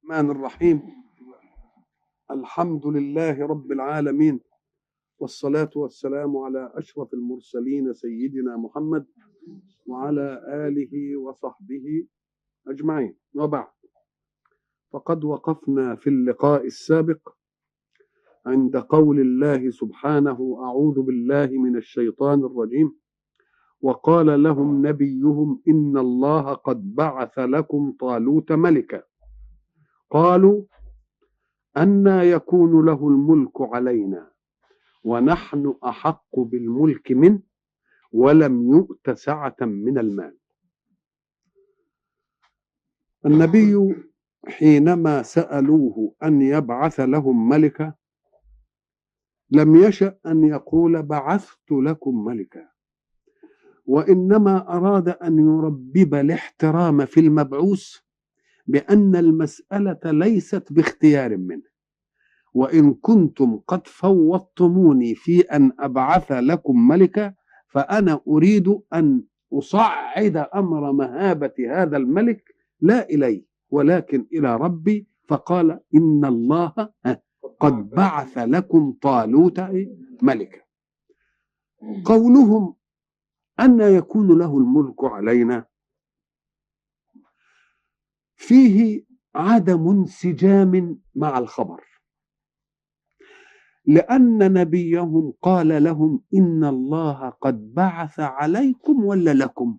الرحمن الرحيم. الحمد لله رب العالمين، والصلاة والسلام على أشرف المرسلين سيدنا محمد وعلى آله وصحبه أجمعين، وبعد. فقد وقفنا في اللقاء السابق عند قول الله سبحانه: أعوذ بالله من الشيطان الرجيم. وقال لهم نبيهم: إن الله قد بعث لكم طالوت ملكا. قالوا: أنى يكون له الملك علينا ونحن أحق بالملك منه ولم يؤت سعة من المال. النبي حينما سألوه أن يبعث لهم ملكا لم يشأ أن يقول بعثت لكم ملكا، وإنما أراد أن يربب الاحترام في المبعوث بأن المسألة ليست باختيار منه، وإن كنتم قد فوضتموني في أن أبعث لكم ملكا فأنا أريد أن أصعد أمر مهابة هذا الملك لا إلي ولكن إلى ربي. فقال: إن الله قد بعث لكم طالوت ملكا. قولهم أن يكون له الملك علينا فيه عدم انسجام مع الخبر، لأن نبيهم قال لهم: إن الله قد بعث عليكم ولا لكم؟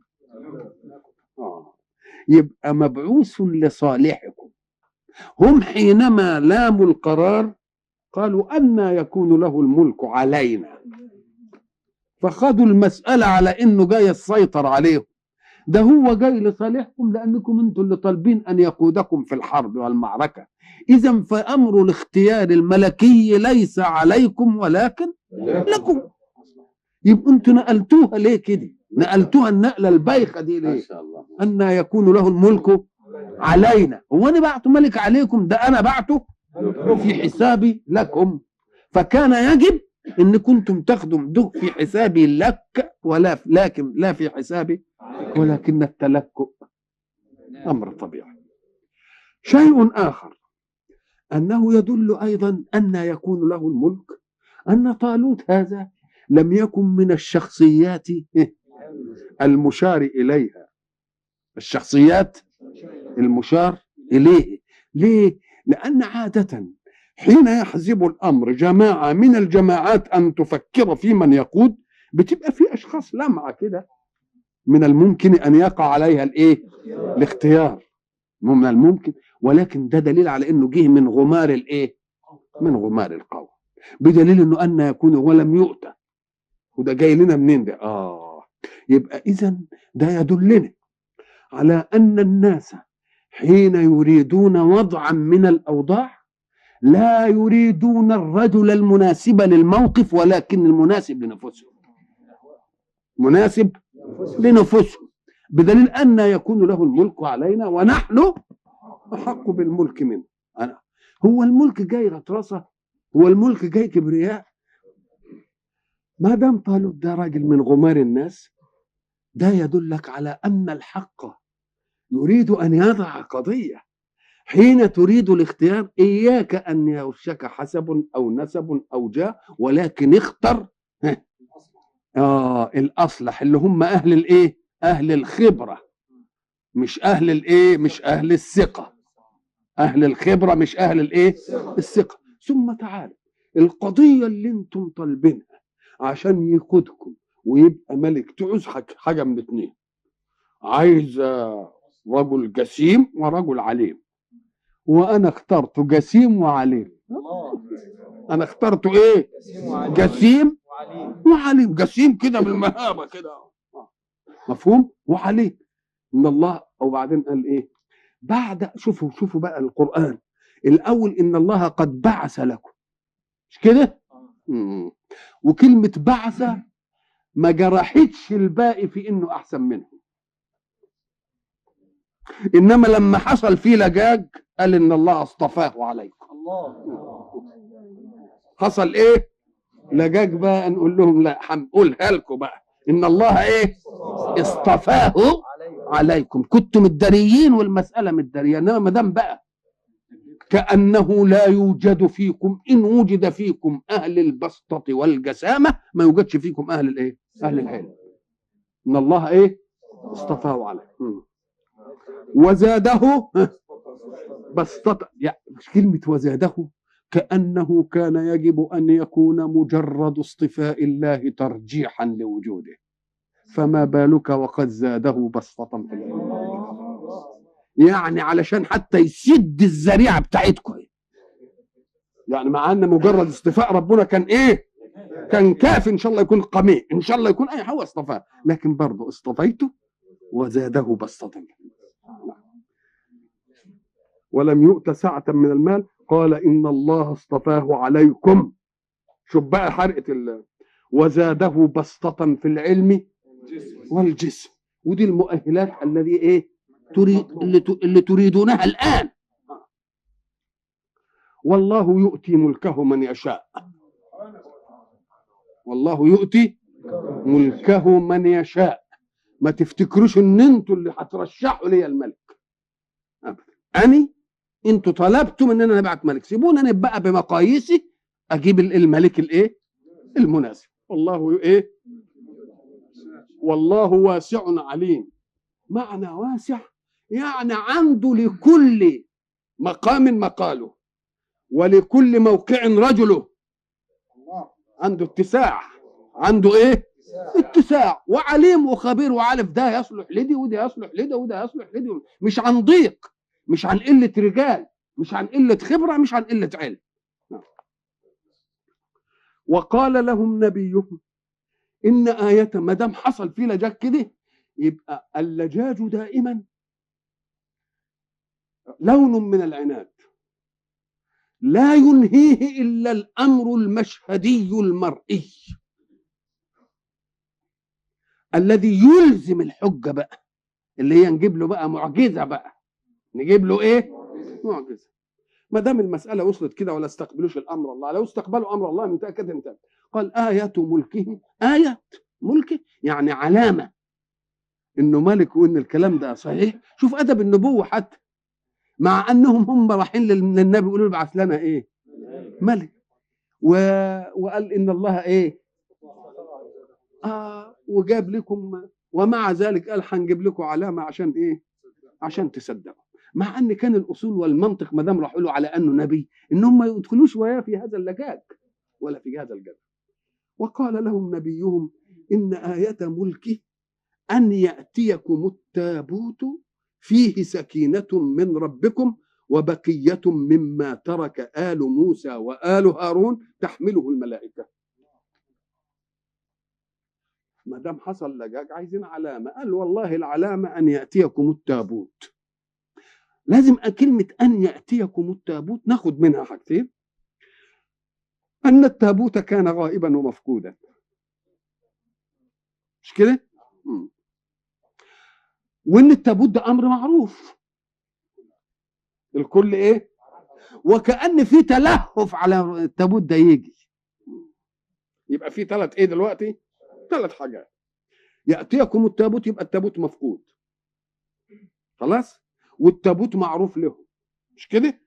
يبقى مبعوث لصالحكم. هم حينما لاموا القرار قالوا: أنى يكون له الملك علينا، فخذوا المسألة على إنه جاي يسيطر عليهم. ده هو جاي لصالحكم لأنكم أنتم اللي طالبين أن يقودكم في الحرب والمعركة. إذن فأمر الاختيار الملكي ليس عليكم ولكن لكم. يبقى أنتم نقلتوها ليه كده؟ نقلتوها النقلة البايخة دي ليه؟ أن يكون له الملك علينا. هو أنا بعته ملك عليكم؟ ده أنا بعته في حسابي لكم. فكان يجب إن كنتم تاخدوا ده في حسابي لك ولا لكن لا في حسابي، ولكن التلكؤ أمر طبيعي. شيء آخر أنه يدل أيضا أن يكون له الملك أن طالوت هذا لم يكن من الشخصيات المشار إليها، الشخصيات المشار إليه. ليه؟ لأن عادة حين يحزب الأمر جماعة من الجماعات أن تفكر في من يقود بتبقى في أشخاص لمعة كده من الممكن أن يقع عليها الاختيار، من الممكن، ولكن ده دليل على أنه جه من غمار من غمار القوم، بدليل أنه أن يكون ولم يؤتى. وده جاي لنا منين ده؟ يبقى إذن ده يدلنا على أن الناس حين يريدون وضعا من الأوضاع لا يريدون الرجل المناسب للموقف ولكن المناسب لنفسهم، مناسب لنفسهم، بدليل أن يكون له الملك علينا ونحن أحق بالملك منه. هو الملك جاي غطرسة؟ هو الملك جاي كبرياء؟ ما دام طالوت ده راجل من غمار الناس، ده يدلك على أن الحق يريد أن يضع قضية. حين تريد الاختيار إياك أن يوشك حسب أو نسب أو جاه، ولكن اختر الأصلح اللي هم أهل أهل الخبرة، مش أهل مش أهل الثقة. أهل الخبرة مش أهل الثقة. ثم تعال القضية اللي انتم طالبينها عشان يقودكم ويبقى ملك، تعوز حاجة من اتنين: عايز رجل جسيم ورجل عليم، وأنا اخترت جسيم وعليم. أنا اخترت جسيم وعليم. جسيم كده بالمهابة كده، مفهوم؟ وعليم من الله. وبعدين قال بعد شوفوا بقى القرآن الأول: إن الله قد بعث لكم، مش كده؟ وكلمة بعث ما جرحتش الباقي في إنه أحسن منه، إنما لما حصل فيه لجاج قال إن الله اصطفاه عليكم. حصل لجاج بقى، نقول لهم لا، هنقولها لكم بقى: إن الله اصطفاه عليكم. كنتم الداريين والمسألة متدارية، إنما ما دام بقى كأنه لا يوجد فيكم، إن وجد فيكم أهل البسطة والجسامة ما يوجدش فيكم أهل الإيه؟ أهل العلم. إن الله إيه؟ اصطفاه عليه. وزاده بسطة. يعني كلمة وزاده كأنه كان يجب أن يكون مجرد اصطفاء الله ترجيحا لوجوده، فما بالك وقد زاده بسطة في العلم. يعني علشان حتى يسد الذريعة بتاعتكم، يعني مع ان مجرد اصطفاء ربنا كان ايه؟ كان كافي، ان شاء الله يكون قميء، ان شاء الله يكون اي هو اصطفاه، لكن برضه اصطفيته وزاده بسطة. ولم يؤت سعة من المال، قال إن الله اصطفاه عليكم. شوف بقى حرقة وزاده بسطة في العلم والجسم، ودي المؤهلات الذي ايه اللي تريدونها الآن. والله يؤتي ملكه من يشاء، والله يؤتي ملكه من يشاء. ما تفتكروش ان انتوا اللي هترشحوا لي الملك ابدا، انتوا طلبتم ان انا نبعت ملك، سيبوني انا بقى بمقاييسي اجيب الملك الايه المناسب. والله ايه؟ والله واسع عليم. معنى واسع يعني عنده لكل مقام مقاله، ولكل موقع رجله. عنده اتساع، عنده ايه؟ اتساع. وعليم وخبير وعارف ده يصلح لدي وده يصلح لده وده يصلح لدي، مش عن ضيق، مش عن قلة رجال، مش عن قلة خبرة، مش عن قلة علم. وقال لهم نبيهم إن آية، ما دام حصل فيه لجاج كده، يبقى اللجاج دائما لون من العناد لا ينهيه إلا الأمر المشهدي المرئي الذي يلزم الحجة بقى، اللي هي نجيب له بقى معجزة بقى، نجيب له إيه؟ معجزة. ما دام المسألة وصلت كده، ولا استقبلوش الأمر الله، لو استقبلوا أمر الله من تأكد انت. قال آية ملكه، آية ملكه يعني علامة إنه ملك وإن الكلام ده صحيح. شوف أدب النبوة حتى، مع أنهم هم رايحين للنبي يقولوا له ابعث لنا إيه؟ ملك. وقال إن الله إيه؟ وجاب لكم، ومع ذلك قال هنجيب لكم علامة عشان إيه؟ عشان تصدقوا. مع ان كان الاصول والمنطق ما دام راحوا له على انه نبي، انهم ما يدخلوش وياه في هذا اللجاج ولا في هذا الجدل. وقال لهم نبيهم ان آية ملكه ان يأتيكم التابوت فيه سكينة من ربكم وبقية مما ترك آل موسى وآل هارون تحمله الملائكة. ما دام حصل لجاج عايزين علامة، قال والله العلامة ان يأتيكم التابوت. لازم كلمة أن يأتيكم التابوت ناخد منها حاجتين: أن التابوت كان غائبا ومفقودا، مش كده؟ وأن التابوت ده أمر معروف الكل إيه؟ وكأن في تلهف على التابوت ده يجي. يبقى في ثلاث إيه دلوقتي؟ ثلاث حاجات. يأتيكم التابوت يبقى التابوت مفقود، خلاص؟ والتابوت معروف له، مش كده؟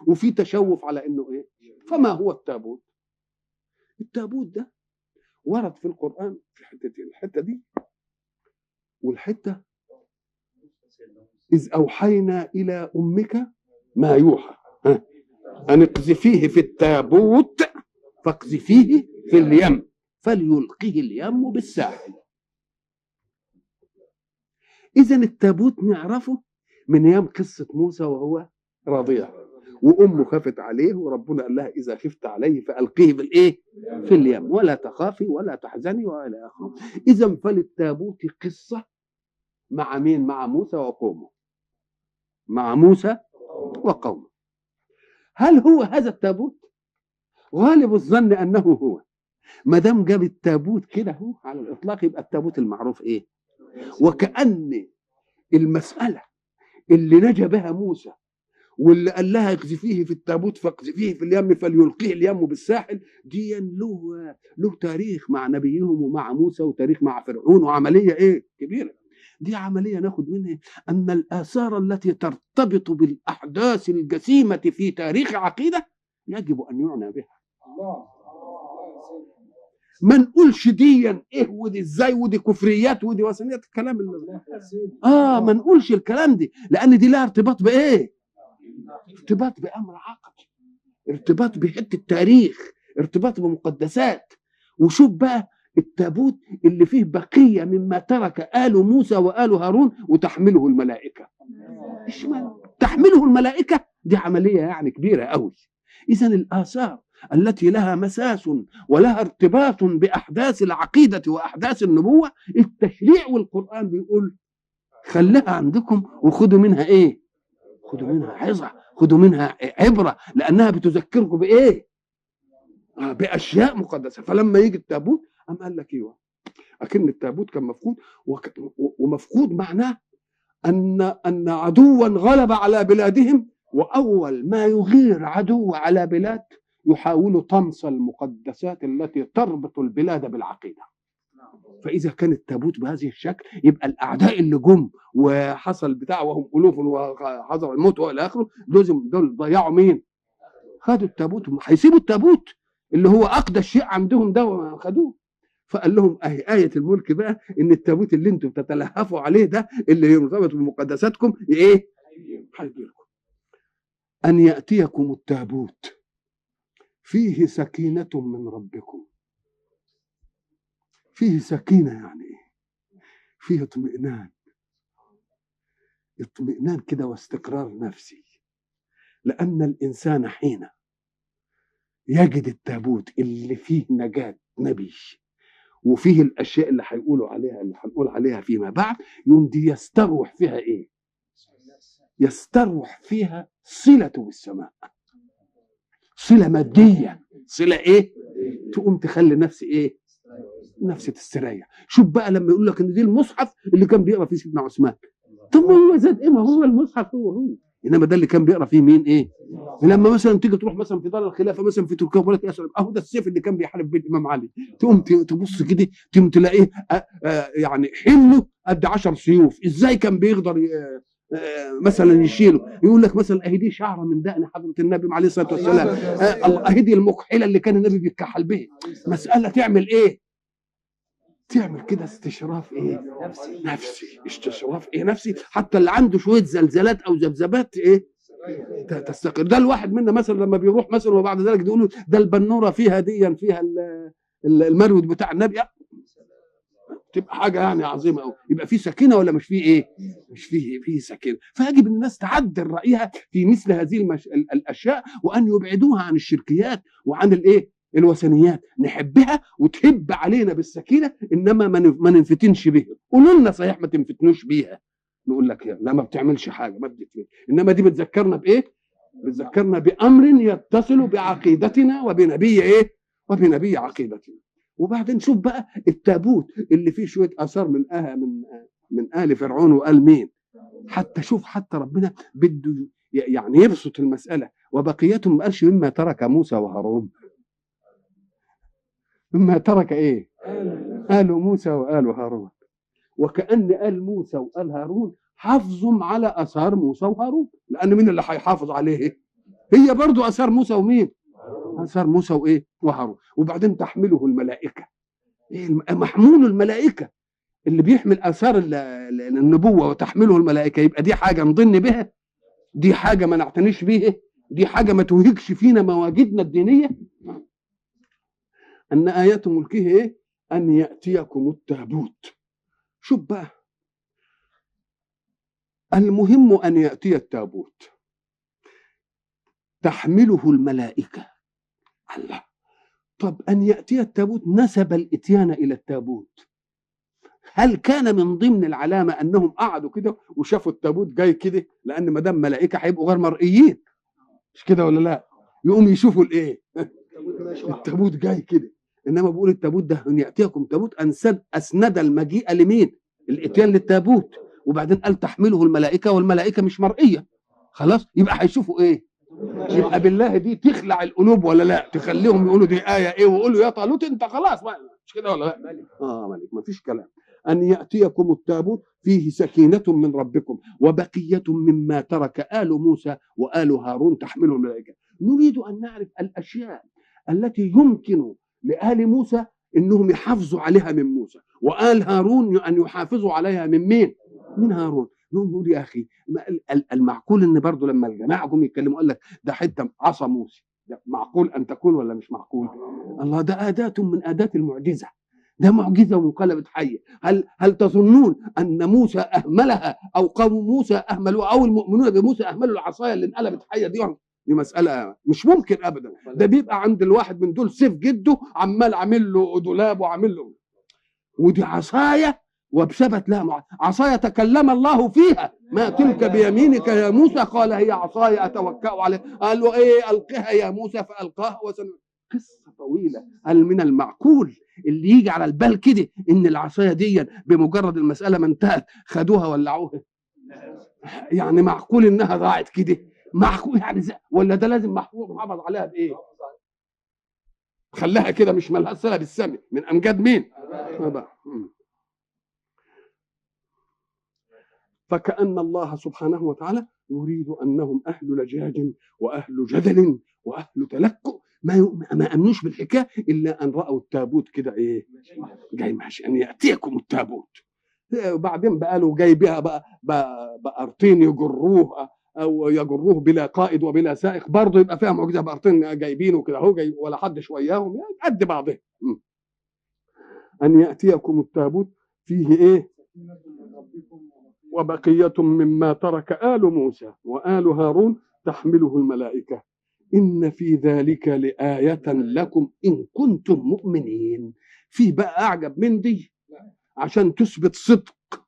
وفي تشوف على إنه إيه؟ فما هو التابوت؟ التابوت ده ورد في القرآن في حتتين، الحتة دي والحتة إذ أوحينا إلى أمك ما يوحى أن اقذفيه في التابوت فاقذفيه في اليم فليلقه اليم بالساحل. إذا التابوت نعرفه من أيام قصة موسى وهو رضيع، وأمه خافت عليه وربنا قال لها إذا خفت عليه فألقيه في الإيه؟ في اليم ولا تخافي ولا تحزني وإلى آخره. إذا فللتابوت قصة مع مين؟ مع موسى وقومه، مع موسى وقومه. هل هو هذا التابوت؟ غالب الظن أنه هو. ما دام جاب التابوت كده هو على الإطلاق يبقى التابوت المعروف إيه؟ وكأن المسألة اللي نجا بها موسى واللي قال لها اقذفيه في التابوت فاقذفيه في اليم فليلقيه اليم بالساحل، دي له تاريخ مع نبيهم ومع موسى، وتاريخ مع فرعون، وعملية ايه كبيرة. دي عملية ناخد منها أن الآثار التي ترتبط بالأحداث الجسيمة في تاريخ عقيدة يجب أن يعنى بها. ما نقولش دي ايه ودي ازاي ودي كفريات ودي وثنيات، الكلام اللي ما نقولش الكلام دي، لأن دي لها ارتباط بإيه؟ ارتباط بأمر عقدي، ارتباط بحتة تاريخ، ارتباط بمقدسات. وشوف بقى التابوت اللي فيه بقية مما ترك آل موسى وآل هارون وتحمله الملائكة. تحمله الملائكة دي عملية يعني كبيرة قوي. إذن الآثار التي لها مساس ولها ارتباط بأحداث العقيدة وأحداث النبوة، التشريع والقرآن بيقول خليها عندكم وخدوا منها إيه؟ خدوا منها عظة، خدوا منها عبرة، لأنها بتذكركم بإيه؟ بأشياء مقدسة. فلما يجي التابوت قال لك ايوه، اكن التابوت كان مفقود، ومفقود معناه ان عدوا غلب على بلادهم، واول ما يغير عدو على بلاد يحاول طمس المقدسات التي تربط البلاد بالعقيده. فاذا كان التابوت بهذه الشكل يبقى الاعداء اللي جم وحصل بتاع وهم الوف وحصل الموت والى اخره، دول ضيعوا مين؟ خدوا التابوت. هيسيبوا التابوت اللي هو اقدس شيء عندهم ده وخدوه. فقال لهم آية الملك بقى ان التابوت اللي انتم بتتلهفوا عليه ده اللي يرتبط بمقدساتكم ايه؟ هيجيلكم. ان ياتيكم التابوت فيه سكينة من ربكم. فيه سكينة يعني ايه؟ فيه اطمئنان، اطمئنان كده واستقرار نفسي. لان الانسان حين يجد التابوت اللي فيه نجاة نبي وفيه الاشياء اللي هيقولوا عليها اللي هنقول عليها فيما بعد، يوم دي يستروح فيها ايه؟ يستروح فيها صلته بالسماء، صله ماديه، صله ايه؟ تقوم تخلي نفسي ايه؟ نفسي تستريح. شوف بقى لما يقول لك ان دي المصحف اللي كان بيقرا فيه سيدنا عثمان، طب ما هو زاد ايه؟ ما هو المصحف هو انما ده اللي كان بيقرا فيه مين ايه؟ لما مثلا تيجي تروح مثلا في دار الخلافه مثلا في تركيا ولا يسلم اهو ده السيف اللي كان بيحارب بيه الامام علي، تقوم تبص كده تقوم تلاقيه يعني حمله قد 10 سيوف. ازاي كان بيقدر مثلا يشيله؟ يقول لك مثلا اهي دي شعره من دقن حضره النبي عليه الصلاه والسلام، اهي دي المكحله اللي كان النبي بيتكحل بها. مساله تعمل ايه؟ تعمل كده استشراف ايه؟ نفسي. استشراف ايه؟ نفسي. حتى اللي عنده شويه زلزالات او ذبذبات ايه؟ تستقر. ده الواحد منا مثلا لما بيروح مثلا وبعد ذلك يقولوا ده البنوره فيها ديا فيها المرود بتاع النبي، تبقى حاجه يعني عظيمه قوي. يبقى في سكينه ولا مش في ايه؟ مش فيه سكينه. فيجب ان الناس تعدل رايها في مثل هذه الاشياء، وان يبعدوها عن الشركيات وعن الايه؟ الوثنيات. نحبها وتهب علينا بالسكينه، انما ما ننفتنش بها. قولوا لنا صحيح ما تنفتنوش بيها، نقول لك لا ما بتعملش حاجه، ما بتفهم. انما دي بتذكرنا بايه؟ بتذكرنا بامر يتصل بعقيدتنا وبنبي ايه؟ وبنبي عقيدتنا. وبعدين شوف بقى التابوت اللي فيه شويه اثار من آل فرعون وآل مين. حتى شوف حتى ربنا بده يعني يبسط المساله. وبقيتهم ما قالش مما ترك موسى وهارون، مما ترك ايه؟ آل موسى وآل هارون. وكأن آل موسى وآل هارون حافظوا على اثار موسى وهارون، لان مين اللي هيحافظ عليه؟ هي برضو اثار موسى ومين؟ اثار موسى وايه؟ وهارون. وبعدين تحمله الملائكه. ايه محمول الملائكه اللي بيحمل اثار النبوه وتحمله الملائكه، يبقى دي حاجه نضن بها، دي حاجه ما نعتنيش بيها، دي حاجه ما توهكش فينا مواجدنا الدينيه. ان ايات ملكه ايه؟ ان ياتيكم التابوت. شوف بقى، المهم ان ياتي التابوت تحمله الملائكه. الله، طب ان ياتي التابوت نسب الاتيان الى التابوت. هل كان من ضمن العلامه انهم قعدوا كده وشافوا التابوت جاي كده؟ لان ما دام ملائكه هيبقوا غير مرئيين، مش كده ولا لا؟ يقوم يشوفوا الايه؟ التابوت جاي كده. انما بيقول التابوت ده ان ياتيكم تابوت، اسند المجيء لمين؟ الاتيان للتابوت. وبعدين قال تحمله الملائكه، والملائكه مش مرئيه، خلاص يبقى هيشوفوا ايه؟ يبقى بالله دي تخلع القلوب ولا لا؟ تخليهم يقولوا دي ايه ايه، ويقولوا يا طالوت انت خلاص مش كده ولا لا؟ ملك، ما فيش كلام. أن يأتيكم التابوت فيه سكينة من ربكم وبقية مما ترك آل موسى وآل هارون تحمله الملائكة. نريد أن نعرف الأشياء التي يمكن لآل موسى إنهم يحافظوا عليها من موسى، وآل هارون أن يحافظوا عليها من مين؟ من هارون. نقول يا أخي المعقول إن برضو لما الجماعة جم يتكلموا قال لك ده حتة عصا موسى، ده معقول أن تكون ولا مش معقول؟ الله، ده أداة من أداة المعجزة، ده معجزة وانقلبت حية. هل تظنون أن موسى أهملها أو قوم موسى أهملوا أو المؤمنون بموسى أهملوا العصاية اللي انقلبت حية دي مسألة مش ممكن أبدا. ده بيبقى عند الواحد من دول سيف جده عمال عامل له دولاب وعامل له، ودي عصاية وبثبت لها عصاية تكلم الله فيها. ما تلك بيمينك يا موسى؟ قال هي عصاية أتوكأ عليها. قال له إيه؟ ألقها يا موسى فألقاها قصة طويلة. هل من المعقول اللي يجي على البال كده ان العصايه دي بمجرد المساله ما انتهت خدوها ولعوها؟ يعني معقول انها ضاعت كده؟ معقول يعني ولا ده لازم محافظ عليها بايه؟ خلاها كده مش مالها صله بالسمع من امجاد مين؟ فكأن الله سبحانه وتعالى يريد انهم اهل لجاج واهل جدل واهل تلكؤ، ما امنوش بالحكايه الا ان راوا التابوت كده ايه جاي ماشي، ان ياتيكم التابوت. وبعدين بقى له جاي بها بقرطين يجروه او يجروه بلا قائد وبلا سائق، برضه يبقى فيها معجزه. بقرطين جايبينه كده اهو جاي ولا حد شوياهم يعني قد بعضهم. ان ياتيكم التابوت فيه ايه؟ وبقيه مما ترك آل موسى وآل هارون تحمله الملائكه إن في ذلك لآية لكم إن كنتم مؤمنين. في بقى أعجب من دي عشان تثبت صدق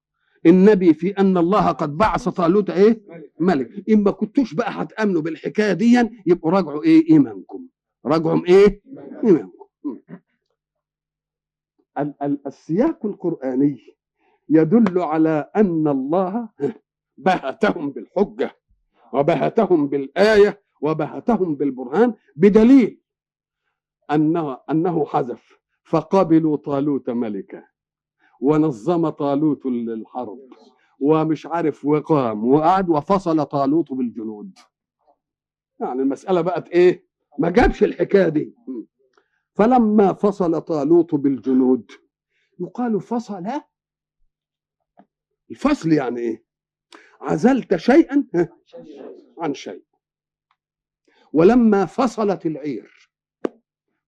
النبي في أن الله قد بعث طالوت إيه؟ ملك. إما كنتوش بقى هتأمنوا بالحكاية دي يبقوا راجعوا إيه؟ إيمانكم. راجعوا إيه؟ إيمانكم. السياق القرآني يدل على أن الله بهتهم بالحجة وبهتهم بالآية وبهتهم بالبرهان بدليل أنه حذف فقبلوا طالوت ملكا ونظم طالوت الحرب ومش عارف وقام وقعد وفصل طالوت بالجنود. يعني المسألة بقت إيه؟ ما جابش الحكاية دي. فلما فصل طالوت بالجنود يقال فصل. الفصل يعني إيه؟ عزلت شيئا عن شيء. ولما فصلت العير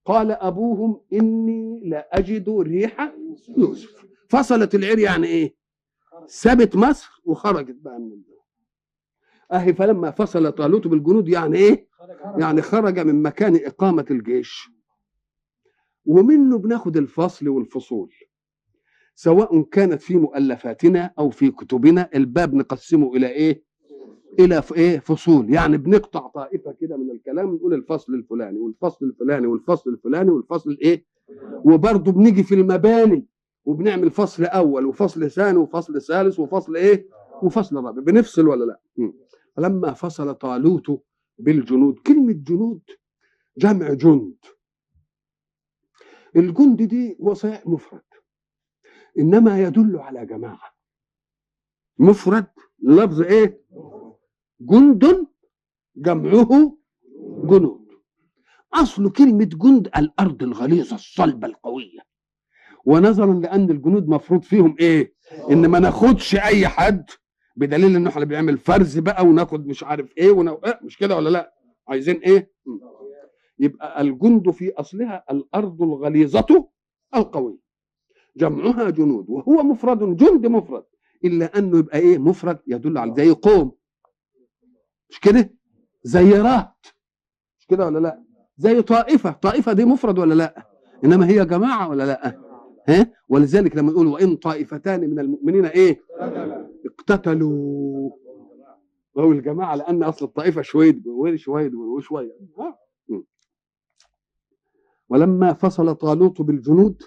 قال أبوهم إني لا أجد ريح يوسف. فصلت العير يعني إيه؟ سابت مصر وخرجت بقى من البلد. أهي فلما فصل طالوت بالجنود يعني إيه؟ يعني خرج من مكان إقامة الجيش. ومنه بناخد الفصل والفصول سواء كانت في مؤلفاتنا أو في كتبنا. الباب نقسمه إلى إيه؟ الى ايه؟ فصول. يعني بنقطع طائفه كده من الكلام نقول الفصل الفلاني والفصل الفلاني والفصل الفلاني والفصل الايه. وبرضه بنيجي في المباني وبنعمل فصل اول وفصل ثاني وفصل ثالث وفصل ايه وفصل رابع. بنفصل ولا لا؟ فلما فصل طالوت بالجنود. كلمه جنود جمع جند. الجند دي هو صحيح مفرد انما يدل على جماعه. مفرد لفظ ايه؟ جند جمعه جنود. أصل كلمة جند الأرض الغليظة الصلبة القوية. ونظرا لأن الجنود مفروض فيهم إيه؟ إن ما ناخدش أي حد، بدليل إنه إحنا بنعمل فرز بقى وناخد مش عارف إيه مش كده ولا لأ؟ عايزين إيه؟ يبقى الجند في أصلها الأرض الغليظة القوية جمعها جنود وهو مفرد. جند مفرد إلا أنه يبقى إيه؟ مفرد يدل على زي قوم مش كده؟ زي رات مش كده ولا لا؟ زي طائفة دي مفرد ولا لا؟ انما هي جماعة ولا لا؟ ها؟ ولذلك لما نقول وان طائفتان من المؤمنين ايه؟ اقتتلوا. وهو الجماعة لان اصل الطائفة شويد وشوية. ولما فصل طالوت بالجنود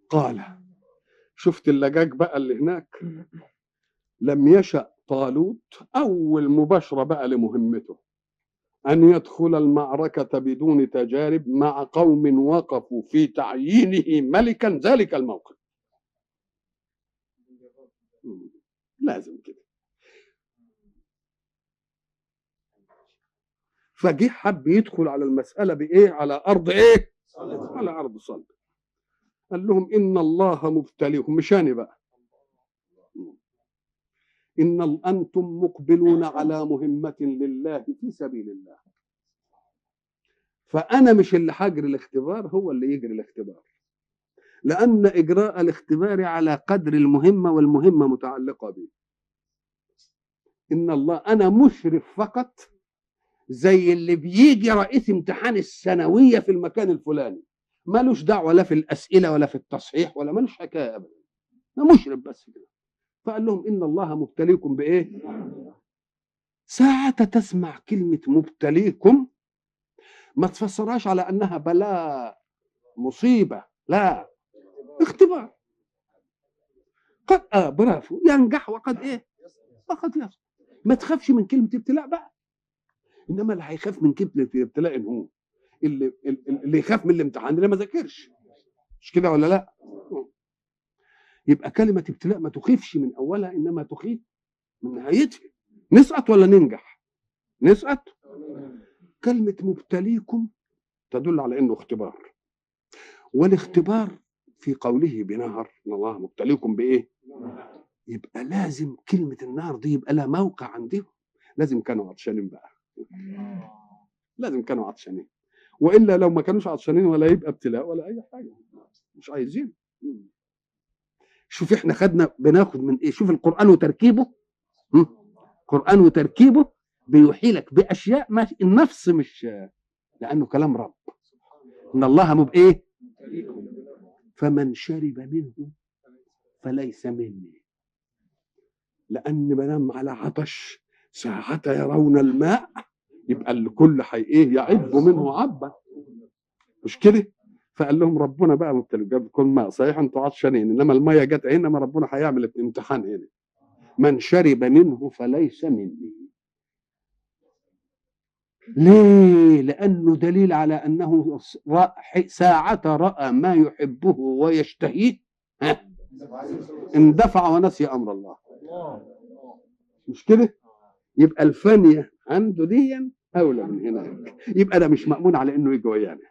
قال. شفت اللجاج بقى اللي هناك. لم يشأ طالوت اول مباشرة بقى لمهمته أن يدخل المعركة بدون تجارب مع قوم وقفوا في تعيينه ملكا ذلك الموقف. لازم كده. فجه حب يدخل على المسألة بإيه؟ على أرض إيه؟ على أرض صلب. قال لهم إن الله مبتليكم، مشاني بقى، إن أنتم مقبلون على مهمة لله في سبيل الله، فأنا مش اللي هجري الاختبار، هو اللي يجري الاختبار، لأن إجراء الاختبار على قدر المهمة، والمهمة متعلقة به. إن الله، أنا مشرف فقط، زي اللي بيجي رئيس امتحان الثانوية في المكان الفلاني، مالوش دعوة لا في الأسئلة ولا في التصحيح ولا مالوش حكاية أبدا، أنا مشرف بس كده. فقال لهم إن الله مبتليكم بإيه؟ ساعة تسمع كلمة مبتليكم ما تفسرهاش على أنها بلاء مصيبة، لا، اختبار. قد برافو، ينجح وقد ايه؟ وقد يسقط. ما تخافش من كلمة ابتلاء بقى، انما اللي هيخاف من كلمة الابتلاء إن هو اللي يخاف من الامتحان اللي ما ذاكرش، مش كده ولا لا؟ يبقى كلمة ابتلاء ما تخيفش من اولها، انما تخيف من نهايتها. نسقط ولا ننجح؟ نسقط. كلمة مبتليكم تدل على انه اختبار، والاختبار في قوله بنهر، ان الله مبتليكم بايه؟ يبقى لازم كلمة النار دي يبقى لها موقع عندهم، لازم كانوا عطشانين بقى، لازم كانوا عطشانين، والا لو ما كانوش عطشانين ولا يبقى ابتلاء ولا اي حاجه، مش عايزين. شوف احنا خدنا بناخد من ايه، شوف القرآن وتركيبه، القرآن وتركيبه بيوحي لك باشياء ما النفس مش، لانه كلام رب. ان الله بايه؟ فمن شرب منه فليس مني، لان ما دام على عطش ساعة يرون الماء يبقى الكل ايه يعب منه عبا، مش كده؟ فقال لهم ربنا بقى مبتلي، جاب لكم ماء صحيح انتوا عطشانين، انما الميه جت هنا، ما ربنا هيعمل امتحان هنا. من شرب منه فليس مني. ليه؟ لانه دليل على انه ساعة راى ما يحبه ويشتهيه اندفع ونسي امر الله، مش كده؟ يبقى الفانيه عنده دي اولى من هناك، يبقى ده مش مامون على انه يجي ويانا،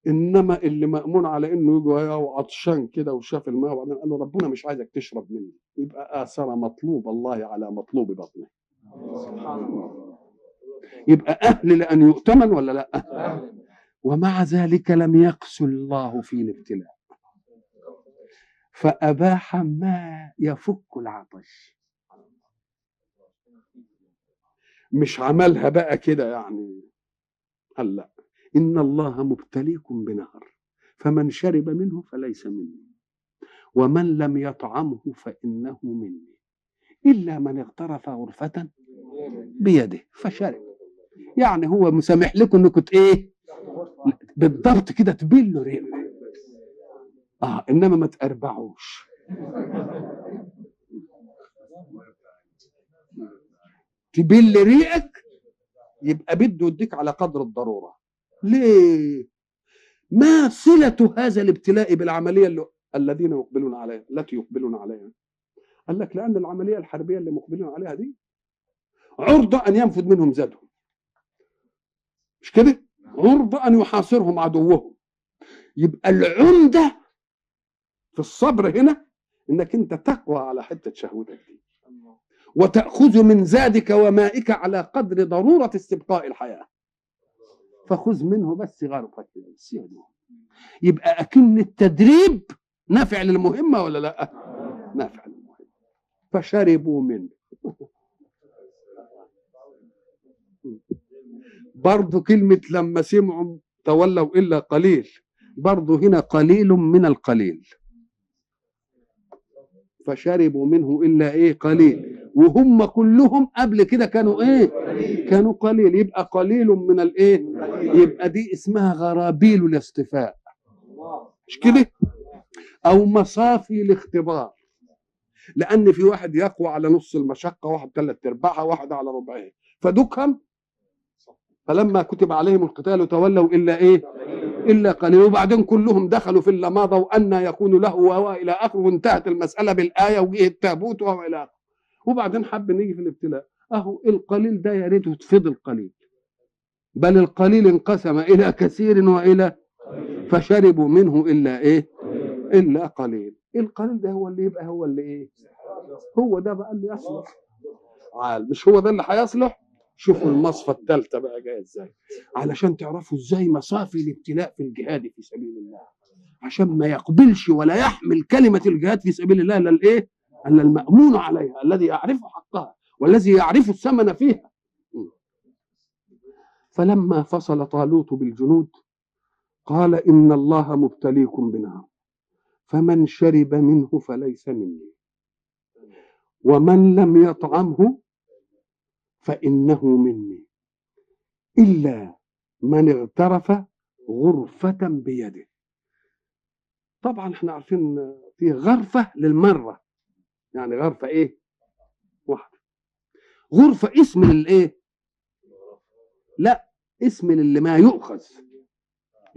انما اللي مامون على انه يجي وياه وعطشان كده وشاف الماء وبعدين قال له ربنا مش عايزك تشرب مني، يبقى اثر مطلوب الله على مطلوب بطنه. سبحان الله. يبقى اهل لان يؤتمن ولا لا؟ ومع ذلك لم يقسو الله في الابتلاء، فاباح ما يفك العطش، مش عملها بقى كده يعني، قال لا، إن الله مبتليكم بنهر فمن شرب منه فليس مني ومن لم يطعمه فإنه مني إلا من اغترف غرفة بيده فشرب. يعني هو مسامح لكم انكم ايه بالضبط كده تبلوا ريقكم، انما ما تقربعوش. تبل ريقك يبقى بده يديك على قدر الضروره. ليه؟ ما صلة هذا الابتلاء بالعملية الذين يقبلون عليها، التي يقبلون عليها؟ قال لك لأن العملية الحربية اللي مقبلون عليها دي عرضة أن ينفذ منهم زادهم، مش كده؟ عرضة أن يحاصرهم عدوهم. يبقى العمدة في الصبر هنا إنك أنت تقوى على حتة شهوتك دي، وتأخذ من زادك ومائك على قدر ضرورة استبقاء الحياة، فخذ منه بس غرفة بس. يبقى أكن التدريب نافع للمهمة ولا لا؟ نافع للمهمة. فشربوا منه. برضو كلمة لما سمعوا تولوا إلا قليل، برضو هنا قليل من القليل، فشربوا منه إلا إيه؟ قليل، وهم كلهم قبل كده كانوا إيه؟ كانوا قليل، يبقى قليل من الإيه؟ يبقى دي اسمها غرابيل الاصطفاء، مش كده؟ أو مصافي الاختبار، لأن في واحد يقوى على نص المشقة، واحد 3/4، واحد على ربعه، فدكهم فلما كتب عليهم القتال تولوا إلا إيه؟ الا قليل. وبعدين كلهم دخلوا في اللماضه وان يكون له وهو الى اخره، وانتهت المساله بالايه وجه التابوت وهو الى اخره. وبعدين حب نيجي في الابتلاء، اهو القليل ده يا ريته فضل قليل، بل القليل انقسم الى كثير والى فشربوا منه الا ايه؟ الا قليل. القليل ده هو اللي يبقى هو اللي ايه؟ هو ده بقى اللي يصلح. مش هو ده اللي هيصلح. شوفوا المصفى الثالثه بقى جايه ازاي، علشان تعرفوا ازاي مصافي الابتلاء في الجهاد في سبيل الله، عشان ما يقبلش ولا يحمل كلمه الجهاد في سبيل الله الا الايه؟ الا المامون عليها، الذي يعرف حقها والذي يعرف الثمن فيها. فلما فصل طالوت بالجنود قال إن الله مبتليكم بنار، فمن شرب منه فليس مني، ومن لم يطعمه فإنه مني، إلا من اغترف غرفة بيده. طبعا احنا عارفين في غرفة للمرة، يعني غرفة ايه؟ واحدة. غرفة اسم للايه؟ لا، اسم للي ما يؤخذ،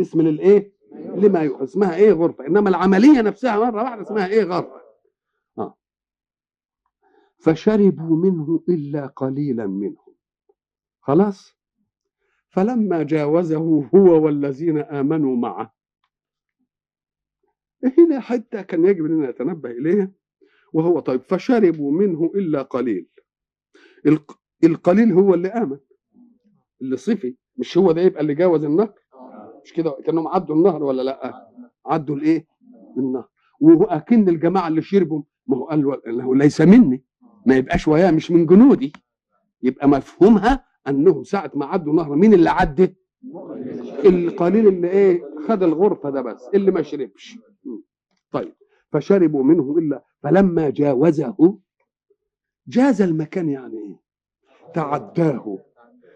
اسم للايه؟ لما يؤخذ، اسمها ايه؟ غرفة. انما العملية نفسها مرة واحدة اسمها ايه؟ غرفة. فشربوا منه إلا قليلا منهم. خلاص. فلما جاوزه هو والذين آمنوا معه، هنا حتى كان يجب أن نتنبه إليها، وهو طيب فشربوا منه إلا قليل. القليل هو اللي آمن، اللي صفي، مش هو ده يبقى اللي جاوز النهر؟ مش كده كانهم عدوا النهر ولا لا؟ عدوا الايه؟ النهر. واكن الجماعه اللي شربوا، ما هو قال له ليس مني، ما يبقاش وياه، مش من جنودي. يبقى مفهومها انهم ساعه ما عدوا النهر مين اللي عدى؟ القليل اللي ايه؟ خد الغرفه ده بس، اللي ما شربش. طيب فشربوا منه الا فلما جاوزه، جاز المكان يعني ايه؟ تعداه.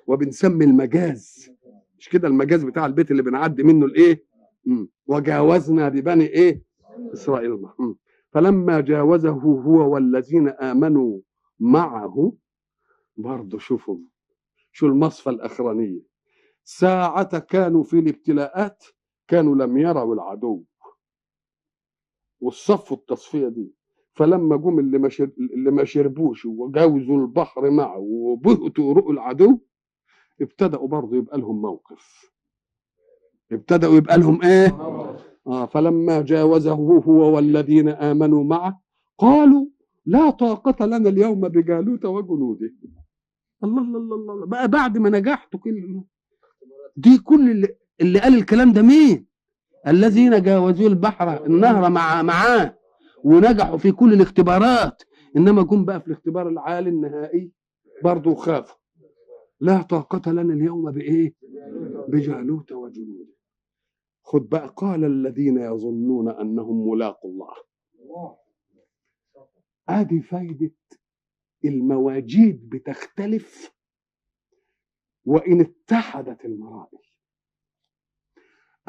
وبنسمي المجاز، مش كده؟ المجاز بتاع البيت اللي بنعدي منه الايه؟ وجاوزنا ببني ايه؟ اسرائيل. فلما جاوزه هو والذين امنوا معه، برضه شوفوا شو المصفى الاخرانيه، ساعة كانوا في الابتلاءات كانوا لم يروا العدو والصفوا التصفيه دي، فلما جم اللي ما شربوش وجاوزوا البحر معه وبهتوا رؤوا العدو، ابتدأوا برضه يبقى لهم موقف، ابتدأوا يبقى لهم ايه؟ فلما جاوزه هو والذين آمنوا معه قالوا لا طاقة لنا اليوم بجالوت وجنوده. الله الله الله الله، بقى بعد ما نجحتوا كل دي، كل اللي قال الكلام ده مين؟ الذين جاوزوا النهر معاه ونجحوا في كل الاختبارات، انما جم بقى في الاختبار العالي النهائي برضه خافوا. لا طاقة لنا اليوم بإيه؟ بجالوت وجنوده. خد بقى، قال الذين يظنون أنهم ملاقوا الله. ادي فايدة المواجيد بتختلف وإن اتحدت المرائي.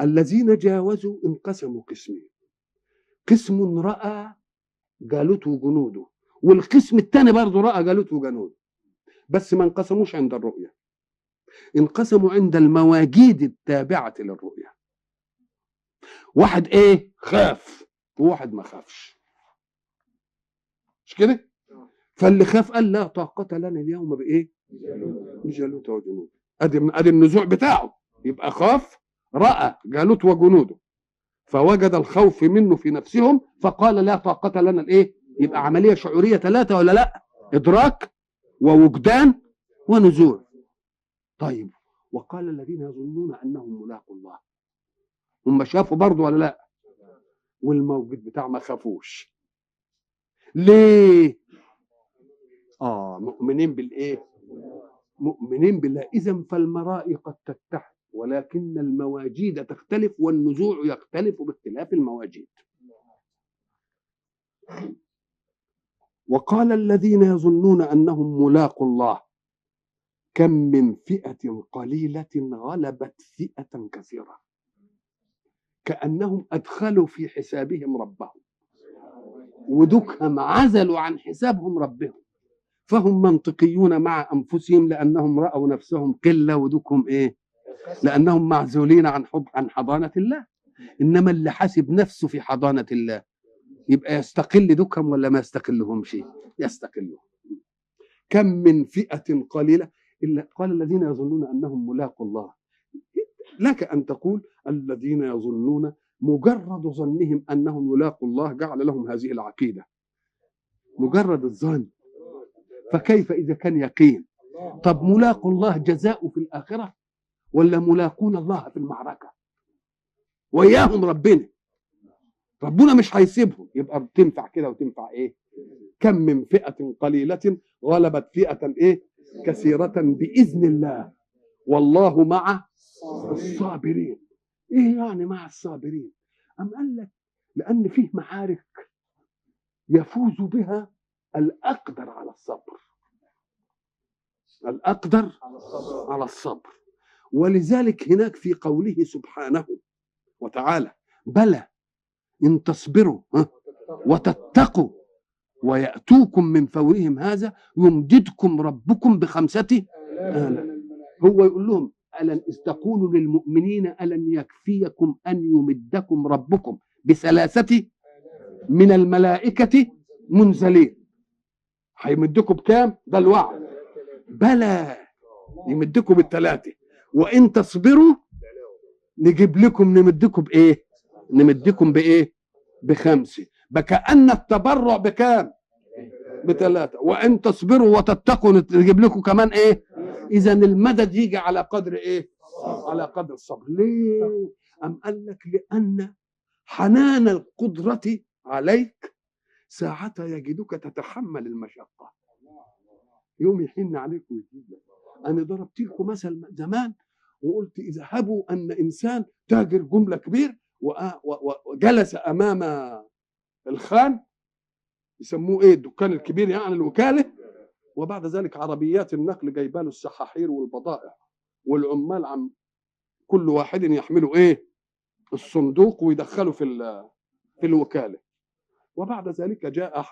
الذين جاوزوا انقسموا قسمين، قسم رأى جالوت وجنوده، والقسم الثاني برضه رأى جالوت وجنوده، بس ما انقسموش عند الرؤية، انقسموا عند المواجيد التابعة للرؤية. واحد ايه؟ خاف، وواحد ما خافش، مش كده؟ فاللي خاف قال لا طاقة لنا اليوم بايه؟ بجالوت وجنوده. ادي النزوع بتاعه، يبقى خاف، رأى جالوت وجنوده فوجد الخوف منه في نفسهم فقال لا طاقة لنا الايه؟ يبقى عملية شعورية ثلاثة ولا لا؟ إدراك ووجدان ونزوع. طيب وقال الذين يظنون أنهم ملاقوا الله، هم شافوا برضه ولا لا؟ والموجود بتاع ما خافوش. ليه؟ مؤمنين بالايه؟ مؤمنين بالله. اذا فالمرائي قد تتحد، ولكن المواجيد تختلف والنزوع يختلف باختلاف المواجيد. وقال الذين يظنون انهم ملاقوا الله كم من فئة قليلة غلبت فئة كثيرة، كأنهم أدخلوا في حسابهم ربهم ودكهم عزلوا عن حسابهم ربهم، فهم منطقيون مع أنفسهم لأنهم رأوا نفسهم قلة ودكهم إيه؟ لانهم معزولين عن حضانه الله. انما اللي حاسب نفسه في حضانه الله يبقى يستقل دكهم ولا ما يستقلهمش؟ يستقلهم. كم من فئه قليله الا قال الذين يظنون انهم ملاقوا الله. لك ان تقول الذين يظنون، مجرد ظنهم انهم يلاقوا الله جعل لهم هذه العقيده، مجرد الظن. فكيف اذا كان يقين؟ طب ملاقوا الله جزاء في الاخره ولا ملاقون الله في المعركه؟ وياهم ربنا مش هيسيبهم. يبقى تنفع كده وتنفع ايه؟ كم من فئه قليله غلبت فئه ايه؟ كثيره باذن الله والله مع الصابرين. ايه يعني مع الصابرين؟ ام قال لك لان فيه معارك يفوز بها الاقدر على الصبر، الاقدر على الصبر. ولذلك هناك في قوله سبحانه وتعالى بلى ان تصبروا وتتقوا ويأتوكم من فورهم هذا يمددكم ربكم ب5 آلاف. هو يقول لهم ألن استقولوا للمؤمنين ألن يكفيكم أن يمدكم ربكم ب3 من الملائكة منزلين؟ هيمدكم بكام؟ ده الوعد. بلى يمدكم ب3، وإن تصبروا نمدكم بإيه؟ نمدكم بإيه؟ ب5. بكأن التبرع بكام؟ ب3. وإن تصبروا وتتقوا نجيب لكم كمان إيه؟ إذا المدد يجي على قدر إيه؟ على قدر الصبر. ليه؟ أم قال لك لأن حنان القدرة عليك ساعتها يجدك تتحمل المشقة، يوم يحن عليك ويجيب لك. أنا ضربت لكم مثل زمان وقلت اذهبوا أن إنسان تاجر جملة كبير وجلس أمام الخان، يسموه ايه الدكان الكبير يعني الوكاله، وبعد ذلك عربيات النقل جايبه له السحاحير والبضائع، والعمال عم كل واحد يحملوا ايه الصندوق ويدخله في الوكاله. وبعد ذلك جاء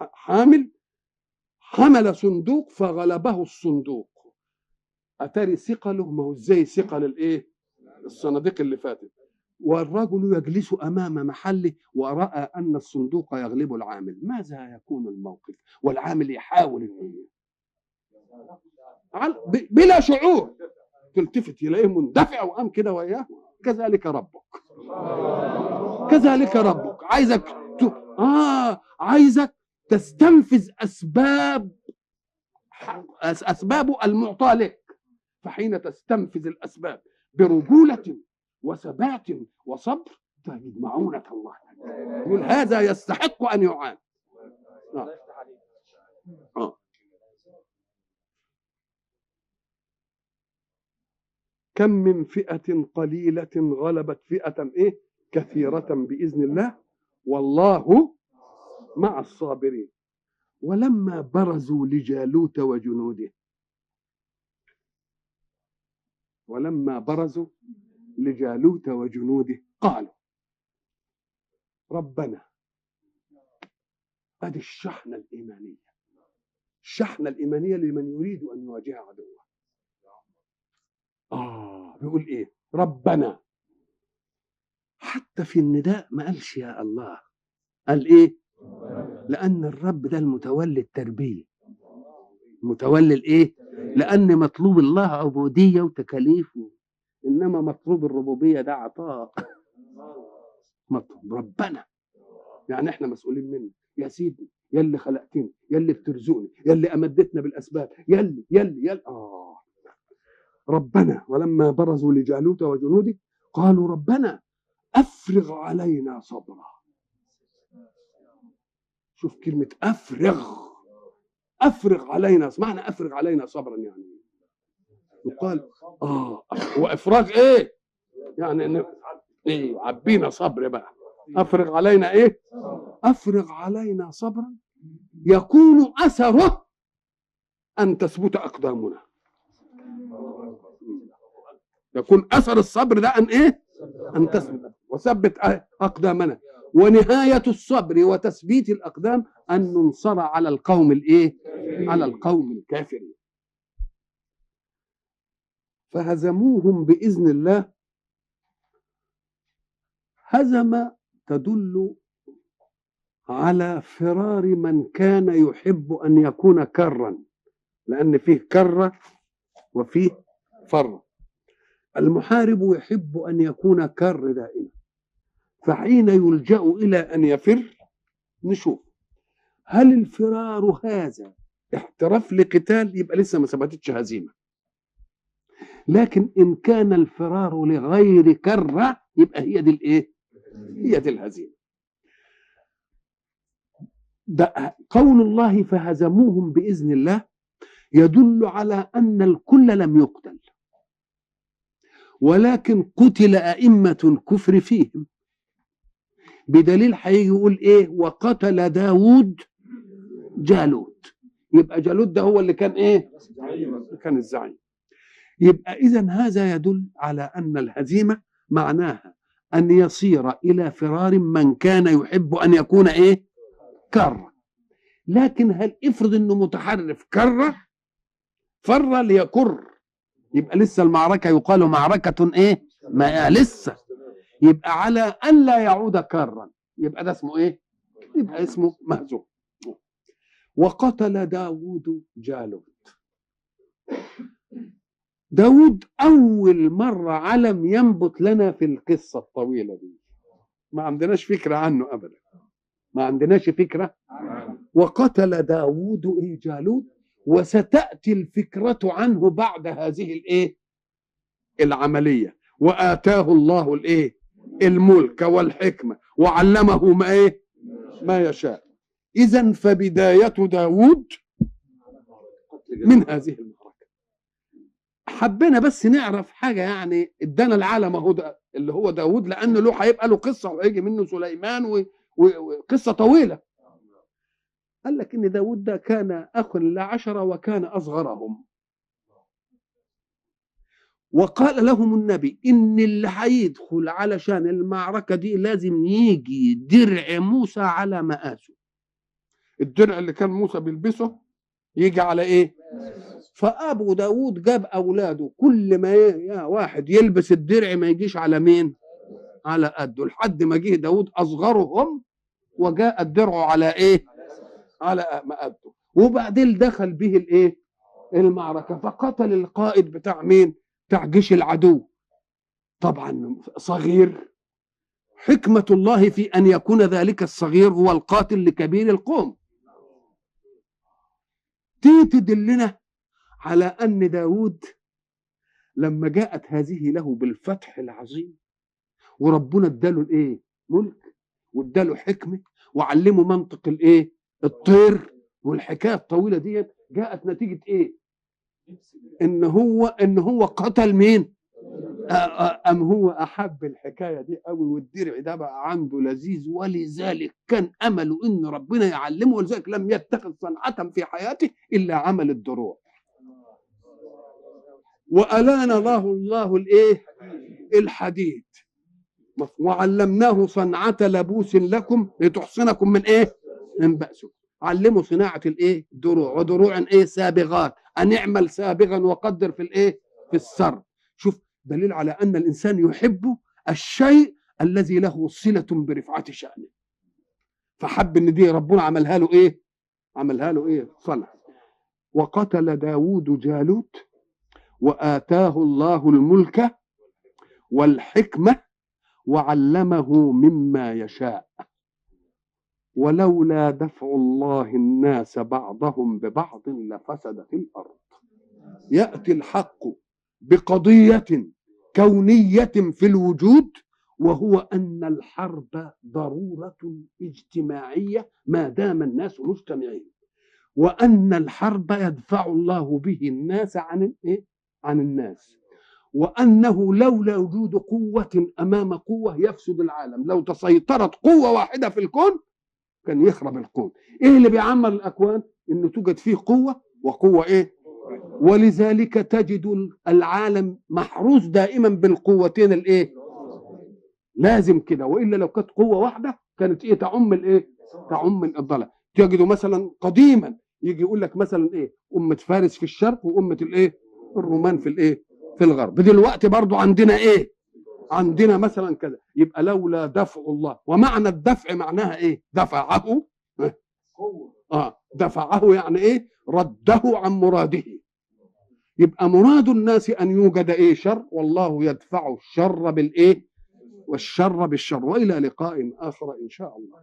حمل صندوق فغلبه الصندوق. اتاري ثقله ما هو زي ثقل الايه الصناديق اللي فاتت. والرجل يجلس أمام محله ورأى أن الصندوق يغلب العامل. ماذا يكون الموقف؟ والعامل يحاول بلا شعور تلتفت يلاقيه مندفع وقام كده وياه. كذلك ربك، كذلك ربك عايزك تستنفذ أسباب المعطى لك. فحين تستنفذ الأسباب برجولة وثبات وصبر تجد معونة الله. يقول هذا يستحق أن يعان. كم من فئة قليلة غلبت فئة إيه؟ كثيرة بإذن الله والله مع الصابرين. ولما برزوا لجالوت وجنوده، ولما برزوا لجالوت وجنوده قالوا ربنا. ادي الشحنه الايمانيه، الشحنه الايمانيه لمن يريد ان يواجه عدوه. بيقول ايه؟ ربنا. حتى في النداء ما قالش يا الله، قال ايه؟ لان الرب ده المتولي التربيه، متولي الايه؟ لان مطلوب الله عبوديه وتكاليف، انما مطلوب الربوبيه ده عطاء. مطلوب ربنا يعني احنا مسؤولين منه. يا سيدي يا اللي خلقتني، يا اللي بترزقني، يا اللي امدتنا بالاسباب، يلي ربنا. ولما برزوا لجالوت وجنوده قالوا ربنا افرغ علينا صبرا. شوف كلمه افرغ علينا. معنى افرغ علينا صبرا يعني يقال وافراغ ايه يعني ايه؟ عبينا صبر بقى. افرغ علينا ايه؟ افرغ علينا صبرا يكون اثره ان تثبت اقدامنا. يكون اثر الصبر ده ان ايه؟ ان تثبت وثبت اقدامنا. ونهايه الصبر وتثبيت الاقدام ان ننصر على القوم الايه؟ على القوم الكافرين. فهزموهم بإذن الله. هزم تدل على فرار من كان يحب أن يكون كرا، لأن فيه كرة وفيه فر. المحارب يحب أن يكون كر دائما، فحين يلجأ إلى أن يفر نشوف هل الفرار هذا احتراف لقتال، يبقى لسه ما ثبتتش هزيمة. لكن إن كان الفرار لغير كرة يبقى هي دي الإيه؟ هي دي الهزيمة. ده قول الله فهزموهم بإذن الله يدل على أن الكل لم يقتل، ولكن قتل أئمة الكفر فيهم، بدليل هيجي يقول إيه؟ وقتل داود جالوت. يبقى جالوت ده هو اللي كان إيه؟ كان الزعيم. يبقى إذن هذا يدل على أن الهزيمة معناها أن يصير إلى فرار من كان يحب أن يكون إيه؟ كرة. لكن هل افرض أنه متحرف كرة فر ليكر، يبقى لسه المعركة يقال معركة إيه؟ ما لسه، يبقى على أن لا يعود كرا، يبقى ده اسمه إيه؟ يبقى اسمه مهزوم. وقتل داود جالوت. داود أول مرة علم ينبت لنا في القصة الطويلة دي، ما عندناش فكرة عنه أبدا، ما عندناش فكرة. وقتل داود جالوت، وستأتي الفكرة عنه بعد هذه الإيه؟ العملية. وآتاه الله الإيه؟ الملك والحكمة وعلمه ما إيه؟ ما يشاء. إذن فبداية داود من هذه المعركة. حبينا بس نعرف حاجة، يعني ادانا العالم اهو ده اللي هو داود، لأنه له هيبقى له قصة وهيجي منه سليمان وقصة طويلة. قال لك إن داود ده كان أخ ل10 وكان أصغرهم، وقال لهم النبي إن اللي هيدخل علشان المعركة دي لازم يجي درع موسى على مقاسه. الدرع اللي كان موسى بيلبسه يجي على إيه؟ فأبو داود جاب أولاده كل ما يا واحد يلبس الدرع ما يجيش على مين؟ على قده، لحد ما جه داود أصغرهم وجاء الدرع على إيه؟ على قده. وبعدين دخل به الإيه؟ المعركة، فقتل القائد بتاع مين؟ بتاع جيش العدو، طبعا صغير. حكمة الله في أن يكون ذلك الصغير هو القاتل لكبير القوم. دي تدلنا على أن داود لما جاءت هذه له بالفتح العظيم، وربنا اداله الايه؟ ملك، واداله حكمة، وعلمه منطق الايه؟ الطير. والحكاية الطويلة دي جاءت نتيجة ايه؟ ان هو قتل مين؟ ام هو احب الحكاية دي قوي، والدرع ده بقى عنده لذيذ، ولذلك كان امله ان ربنا يعلمه، ولذلك لم يتخذ صنعة في حياته الا عمل الدروع. وألان الله الايه؟ الحديد. وعلمناه صنعة لبوس لكم لتحصنكم من ايه؟ من بأسكم. علموا صناعة الايه؟ دروع، ودروع ايه؟ سابغات، ان اعمل سابغا وقدر في الايه؟ في السر. شوف دليل على ان الانسان يحب الشيء الذي له صلة برفعة شأنه، فحب ان دي ربنا عملها له ايه؟ عملها له ايه؟ صنع. وقتل داود جالوت وآتاه الله الملك والحكمة وعلمه مما يشاء ولولا دفع الله الناس بعضهم ببعض لفسدت الأرض. يأتي الحق بقضية كونية في الوجود، وهو أن الحرب ضرورة اجتماعية ما دام الناس مجتمعين، وأن الحرب يدفع الله به الناس عن الناس، وأنه لولا وجود قوة أمام قوة يفسد العالم. لو تسيطرت قوة واحدة في الكون كان يخرب الكون. إيه اللي بيعمر الأكوان؟ إنه توجد فيه قوة وقوة إيه؟ ولذلك تجد العالم محروس دائما بالقوتين الإيه؟ لازم كده، وإلا لو كانت قوة واحدة كانت إيه؟ تعم الإيه؟ تعم الضلال. تجدوا مثلا قديما يجي يقول لك مثلا إيه؟ أمة فارس في الشرق وأمة الإيه؟ الرومان في الإيه؟ في الغرب. دلوقتي برضو عندنا ايه؟ عندنا مثلا كذا. يبقى لولا دفع الله، ومعنى الدفع معناها ايه؟ دفعه، دفعه يعني ايه؟ رده عن مراده. يبقى مراد الناس ان يوجد ايه؟ شر، والله يدفع الشر بالايه؟ والشر بالشر. والى لقاء اخر ان شاء الله.